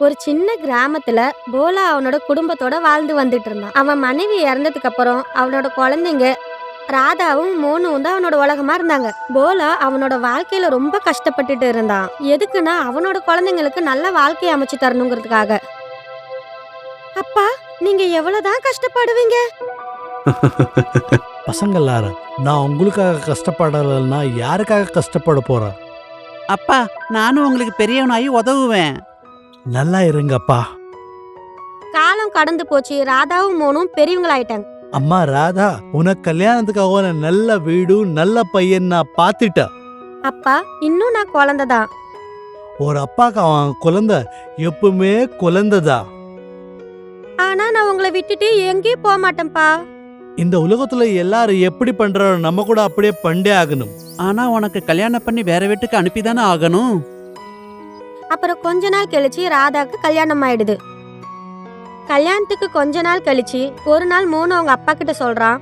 ஒரு சின்ன கிராமத்துல போலா அவனோட குடும்பத்தோட வாழ்ந்து வந்துட்டு இருந்தான். அவன் மனைவி இறந்ததுக்கு அப்புறம் அவனோட குழந்தைங்க ராதாவும் மோனுவும் தான் அவனோட உலகமா இருந்தாங்க. போலா அவனோட வாழ்க்கையில ரொம்ப கஷ்டப்பட்டுட்டு இருந்தான். எதுக்குன்னா அவனோட குழந்தைங்களுக்கு நல்ல வாழ்க்கையை அமைச்சு தரணுங்கிறதுக்காக. அப்பா, நீங்க எவ்வளவுதான் கஷ்டப்படுவீங்க? பசங்க எல்லாரும், நான் உங்களுக்காக கஷ்டப்படலைன்னா யாருக்காக கஷ்டப்பட போறேன்? அப்பா, நானும் உங்களுக்கு பெரியவனாகி உதவுவேன். நல்லா இருங்கப்பா. காலம் கடந்து போச்சு. ராதாவும் மோனும் பெரியவங்களாயிட்டாங்க. அம்மா ராதா, உனக்கு கல்யாணத்துக்காக ஒரு நல்ல வீடு நல்ல பையன் நான் பார்த்துட்டேன். அப்பா, இன்னும் நான் குழந்தைதான். ஒரு அப்பாக்கு அவன் குழந்தை எப்பவுமே குழந்தைதா. ஆனா நான் உங்களை விட்டுட்டு எங்கேயும் போக மாட்டேன்ப்பா. இந்த உலகத்துல எல்லாரும் எப்படி பண்றாரோ நம்ம கூட அப்படியே பண்டே ஆகணும். ஆனா உனக்கு கல்யாணம் பண்ணி வேற வீட்டுக்கு அனுப்பிதானே ஆகணும். அப்புறம் கொஞ்ச நாள் கழிச்சு ராதாக்கு கல்யாணம் ஆயிடுது. கல்யாணத்துக்கு கொஞ்ச நாள் கழிச்சு ஒரு நாள் மோனு அவங்க அப்பா கிட்ட சொல்றான்,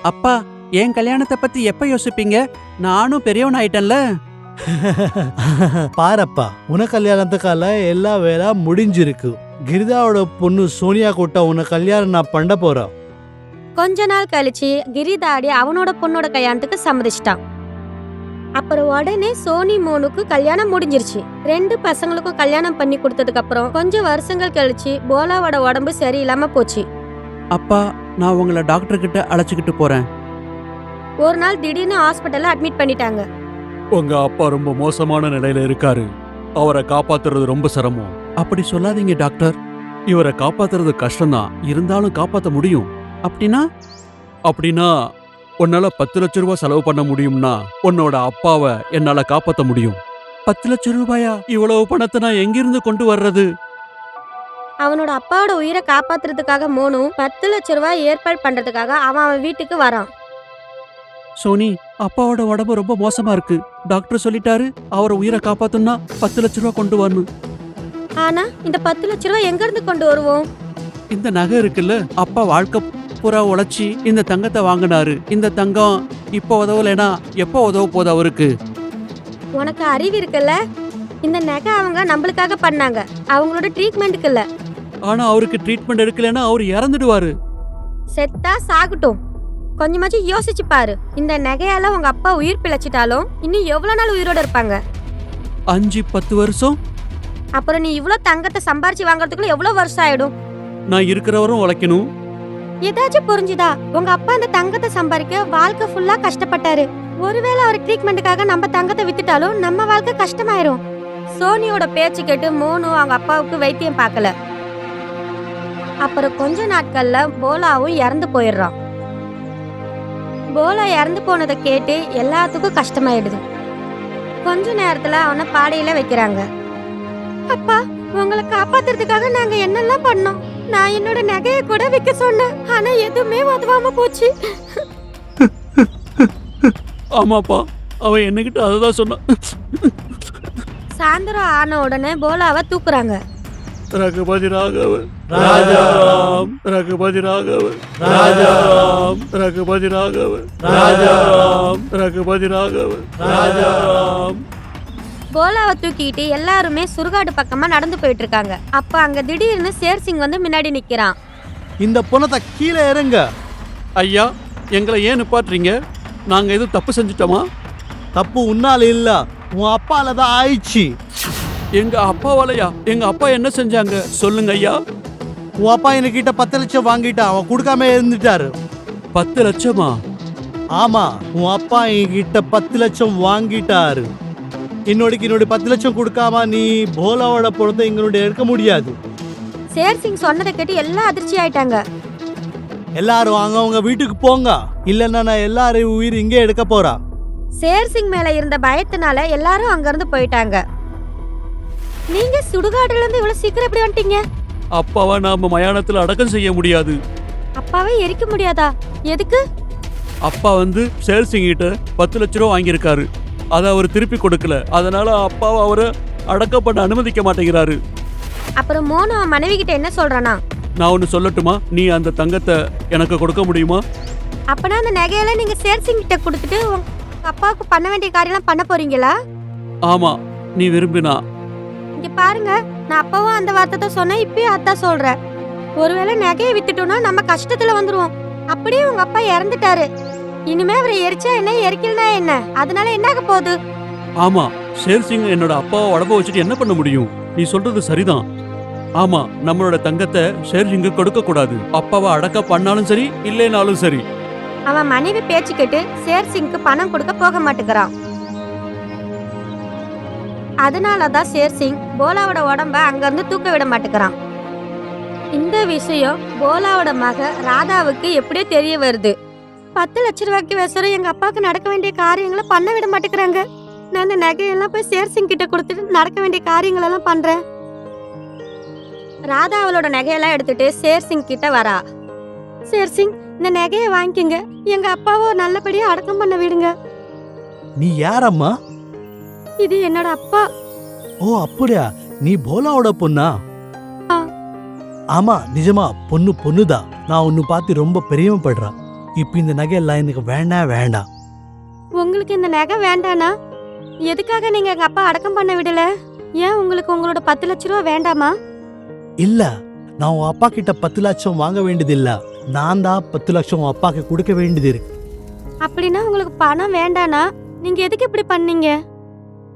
அப்பா, என் கல்யாணத்தை பத்தி எப்ப யோசிப்பீங்க? நானும் பெரியவன் ஆயிட்டேன்ல. பாரப்பா, உன கல்யாணத்துக்கால எல்லா வேலை முடிஞ்சிருக்கு. கிரிதாவோட பொண்ணு சோனியா கூட்ட உன கல்யாணம் நான் பண்ண போறேன். கொஞ்ச நாள் கழிச்சு கிரிதாடி அவனோட பொண்ணோட கல்யாணத்துக்கு சம்மதிச்சிட்டான். அப்புறம் உடனே சோனி மோனுக்கு கல்யாணம் முடிஞ்சிருச்சு. 2 பசங்களுக்கும் கல்யாணம் பண்ணி கொடுத்ததுக்கு அப்புறம் கொஞ்சம் வருஷங்கள் கழிச்சு போலாவோட உடம்பு சரியில்லாம போச்சு. அப்பா, நான் உங்களை டாக்டர் கிட்ட அழைச்சிக்கிட்டு போறேன். ஒரு நாள் திடீர்னு ஹாஸ்பிட்டல்ல அட்மிட் பண்ணிட்டாங்க. உங்க அப்பா ரொம்ப மோசமான நிலையில இருக்காரு. அவரை காப்பாத்துறது ரொம்ப சிரமம். அப்படி சொல்லாதீங்க டாக்டர். இவரை காப்பாத்துறது கஷ்டம்தான், இருந்தாலும் காப்பாத்த முடியும். அப்படின்னா? அப்படின்னா உன்னால 10 லட்ச ரூபாய் செலவு பண்ண முடியும்னா உன்னோட அப்பாவை என்னால காப்பாத்த முடியும். 10 லட்சம் ரூபாயா? இவ்வளவு பணத்தை நான் எங்கிருந்து கொண்டு வர்றது? அவனோட அப்பாவோட உயிரை காப்பாத்துறதுக்காக மோனு 10 லட்ச ரூபாய் ஏற்பாடு பண்றதுக்காக அவன் வீட்டுக்கு வரான். சோனி, அப்பாவோட உடம்பு ரொம்ப மோசமா இருக்கு. டாக்டர் சொல்லிட்டாரு அவரை உயிரை காப்பாத்தணும்னா 10 லட்ச ரூபாய் கொண்டு வரணும். ஆனா இந்த 10 லட்ச ரூபாய் எங்க இருந்து கொண்டு வருவோம்? இந்த நகை இருக்குல்ல, அப்பா வாழ்க்கை பூரா உழைச்சி இந்த தங்கத்தை வாங்கினாரு. இந்த தங்கம் இப்ப உதவலைனா எப்போ உதவ போகுது அவருக்கு? உனக்கு அறிவு இருக்குல்ல? இந்த நகை அவங்க நம்மளுக்காக பண்ணாங்க, அவங்களோட ட்ரீட்மெண்ட்டுக்கு இல்ல. ஆனா அவருக்கு ட்ரீட்மெண்ட் எடுக்கலைன்னா அவர் இறந்துடுவாரு. செத்தா சாகட்டும். கொஞ்சமாச்சும் யோசிச்சு பாரு. இந்த நகையால உங்க அப்பா உயிர் பிழைச்சிட்டாலும் இன்னும் எவ்வளவு நாள் உயிரோட இருப்பாங்க? 5-10 வருஷம். அப்புறம் நீ இவ்வளவு தங்கத்தை சம்பாரிச்சு வாங்குறதுக்குள்ள எவ்வளவு வருஷம் ஆயிடும்? நான் இருக்கிறவரும் உழைக்கணும். ஏதாச்சும் புரிஞ்சுதா? உங்க அப்பா இந்த தங்கத்தை சம்பாதிக்க வாழ்க்கை ஃபுல்லா கஷ்டப்பட்டாரு. ஒருவேளை அவர் ட்ரீட்மெண்ட்டுக்காக நம்ம தங்கத்தை வித்துட்டாலும் நம்ம வாழ்க்கை கஷ்டமாயிரும். சோனியோட பேச்சு கேட்டு மோனு அவங்க அப்பாவுக்கு வைத்தியம் பார்க்கல. அப்புறம் கொஞ்ச நாட்கள்ல போலாவும் இறந்து போயிடுறான். போலா இறந்து போனதை கேட்டு எல்லாத்துக்கும் கஷ்டமாயிடுது. கொஞ்ச நேரத்துல அவனை பாடையில வைக்கிறாங்க. அப்பா, உங்களை காப்பாத்துறதுக்காக நாங்க என்னெல்லாம் பண்ணோம். நான் என்னோட நகையை கூட விற்க சொன்னேன், ஆனா எதுவுமே உதவாம போச்சு. ஆமாப்பா, அவன் என்னகிட்ட அததான் சொன்னான். சாயந்தரம் ஆன உடனே போலாவை தூக்குறாங்க. ரகுபதி ராகவன் ராஜாராம், ரகுபதி ராகவன் ராஜாராம், ரகுபதி ராகவன் ராஜாராம், ரகுபதி ராகவன் ராஜாராம். போலாவை தூக்கிட்டு எல்லாருமே சுடுகாடு பக்கமா நடந்து போயிட்டு இருக்காங்க. அப்ப அங்க திடீர்னு சேர் சிங் வந்து முன்னாடி நிக்கிறான். இந்த பொணத்தை கீழே இறங்க. ஐயா, எங்களை ஏன் நிப்பாட்டுறீங்க? நாங்க எதுவும் தப்பு செஞ்சுட்டோமா? தப்பு உன்னால இல்ல, உன் அப்பால தான் ஆயிடுச்சு. எங்க அப்பாவாலையா? எங்க அப்பா என்ன செஞ்சாங்க சொல்லுங்க ஐயா. உன் அப்பா என்கிட்ட 10 லட்சம் வாங்கிட்டான், அவன் கொடுக்காம இருந்துட்டாரு. 10 லட்சமா? ஆமா, உன் அப்பா என்கிட்ட 10 லட்சம் வாங்கிட்டாரு. என்னோட 10 லட்சம் கொடுக்காம நீ போலாவோட பொண்ணை எங்களோட எடுக்க முடியாது. சேர் சிங் சொன்னதை கேட்டு எல்லாம் அதிர்ச்சி ஆயிட்டாங்க. எல்லாரும் அவங்க வீட்டுக்கு போங்க, இல்லன்னா நான் எல்லாரையும் உயிர் இங்கே எடுக்க போறா. சேர் சிங் மேல இருந்த பயத்தினால எல்லாரும் அங்க இருந்து போயிட்டாங்க. நீங்க சுடுகாடுல இருந்து இவ்வளவு சீக்கிரம் எப்படி வந்துட்டீங்க? அப்பாவை நாம மயானத்துல அடக்கம் செய்ய முடியாது. அப்பாவை எரிக்க முடியாதா? எதுக்கு? அப்பா சேல் சிங் கிட்ட 10 லட்ச ரூபா வாங்கியிருக்காரு. அதை அவர் திருப்பி கொடுக்கல. அதனால அப்பாவை அவரை அடக்கம் பண்ண அனுமதிக்க மாட்டேங்கிறாரு. அப்புறம் மோனு அவன் மனைவி கிட்ட என்ன சொல்றானா? நான் ஒன்னு சொல்லட்டுமா? நீ அந்த தங்கத்தை எனக்கு கொடுக்க முடியுமா? அப்பனா அந்த நகையெல்லாம் நீங்க சேர் சிங் கிட்ட கொடுத்துட்டு உங்க அப்பாவுக்கு பண்ண வேண்டிய காரியம்லாம் பண்ண போறீங்களா? ஆமா, நீ விரும்பினா. இங்க பாருங்க, நான் அப்பவும் அந்த வார்த்தை தான் சொன்னேன், இப்பயும் அதான் சொல்றேன். ஒருவேளை நகையை வித்துட்டோம்னா நம்ம கஷ்டத்துல வந்துருவோம். அப்படியே உங்க அப்பா இறந்துட்டாரு. இனிமே அவரை எரிச்சா என்ன, எரிக்கலனா என்ன, அதனால என்ன ஆக போகுது? ஆமா, ஷேர் சிங் என்னோட அப்பாவை உடம்ப வச்சுட்டு என்ன பண்ண முடியும்? நீ சொல்றது சரிதான். ஆமா, நம்மளோட தங்கத்தை ஷேர் சிங்கு கொடுக்க கூடாது. அப்பாவை அடக்க பண்ணாலும் சரி, இல்லைனாலும் சரி. அவன் மனைவி பேச்சு கேட்டு ஷேர் சிங்க்கு பணம் கொடுக்க போக மாட்டேங்கிறான். அதனாலதான் ஷேர் சிங் போலாவோட உடம்ப அங்கிருந்து தூக்க விட மாட்டேங்கிறான். இந்த விஷயம் போலாவோட மக ராதாவுக்கு எப்படியோ தெரிய வருது. 10 லட்சம் ரூபாய்க்கு விசரம் எங்க அப்பாவுக்கு நடக்க வேண்டிய காரியங்களை பண்ண விட மாட்டேங்கிறாங்க. நான் இந்த நகையெல்லாம் போய் ஷேர் சிங் கிட்ட கொடுத்துட்டு நடக்க வேண்டிய காரியங்கள் எல்லாம் பண்றேன். ராதா அவளோட நகையெல்லாம் எடுத்துட்டு ஷேர் சிங் கிட்ட வரா. ஷேர் சிங், இந்த நகையை வாங்கிக்கங்க, எங்க அப்பாவை நல்லபடியா அடக்கம் பண்ண விடுங்க. நீ யாரம்மா? இது என்னோட அப்பா. ஓ அப்படியா, நீ போலாவோட பொண்ணா? ஆ. ஆமா, நிஜமா பொண்ணுதான். நான் உன்னை பார்த்து ரொம்ப பெரியப்படுறேன். இப்ப இந்த நகையெல்லாம் எனக்கு வேண்டாம். உங்களுக்கு இந்த நகை வேண்டானா? எதுக்காக நீங்க எங்க அப்பா அடக்கம் பண்ண விடல? ஏன் உங்களுக்கு உங்களோட 10 லட்சம் ரூபா வேண்டாமா? இல்ல, நான் உன் அப்பா கிட்ட 10 லட்சம் வாங்க வேண்டியது இல்ல. நான் தான் 10 லட்சம் உன் அப்பாக்கு கொடுக்க வேண்டியது இருக்கு. அப்படின்னா உங்களுக்கு பணம் வேண்டானா? நீங்க எதுக்கு இப்படி பண்ணீங்க?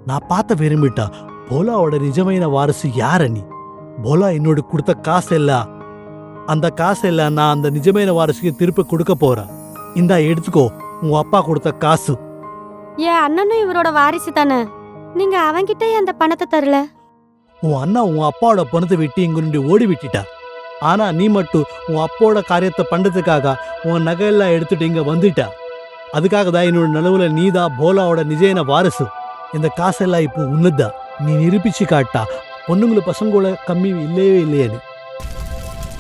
நான் பார்த்த விரும்பிட்டா போலாவோட நிஜమైన வாரிசு யார நீ? போலா என்னோட கொடுத்த காசு இல்ல, அந்த காசு இல்ல நான் அந்த நிஜమైన வாரிசுக்கு திருப்பி கொடுக்க போறேன். இந்தா எடுத்துக்கோ, உன் அப்பா கொடுத்த காசு. ஏன் அண்ணனும் இவரோட வாரிசு தானே, நீங்க அவன்கிட்ட அந்த பணத்தை தரல? உன் அண்ணா உன் அப்பாவோட பணத்தை விட்டு இங்க நின்று ஓடி விட்டுட்டா. ஆனா நீ மட்டும் உன் அப்பாவோட காரியத்தை பண்றதுக்காக உன் நகையெல்லாம் எடுத்துட்டு இங்க வந்துட்டா. அதுக்காக தான் என்னோட நிலவுல நீதான் போலாவோட நிஜமான வாரிசு. இந்த காசெல்லாம் இப்போ உன்னதா. நீ நிரூபிச்சு காட்டா பொண்ணுங்களை பசங்களோட கம்மி இல்லையே இல்லையான்னு.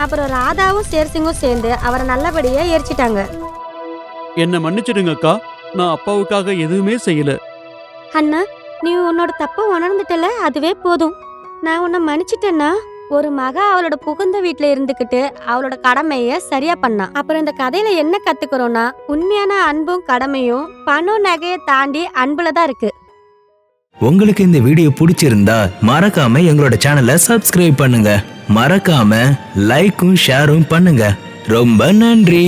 அப்புறம் ராதாவும் ஷேர் சிங்கும் சேர்ந்து அவரை நல்லபடியா எரிச்சிட்டாங்க. என்ன மன்னிச்சிடுங்க அக்கா, நான் அப்பாவுக்காக எதுவுமே செய்யல. அண்ணா, நீ உன்னோட தப்ப உணர்ந்துட்டல, அதுவே போதும். நான் உன்னை மன்னிச்சிட்டேன்னா. ஒரு மக அவளோட புகுந்த வீட்டுல இருந்துகிட்டு அவளோட கடமைய சரியா பண்ணா. அப்புறம் இந்த கதையில என்ன கத்துக்கிறோம்னா, உண்மையான அன்பும் கடமையும் பணம் நகையை தாண்டி அன்புலதான் இருக்கு. உங்களுக்கு இந்த வீடியோ பிடிச்சிருந்தா மறக்காம எங்களோட சேனலை சப்ஸ்கிரைப் பண்ணுங்க. மறக்காம லைக்கும் ஷேரும் பண்ணுங்க. ரொம்ப நன்றி.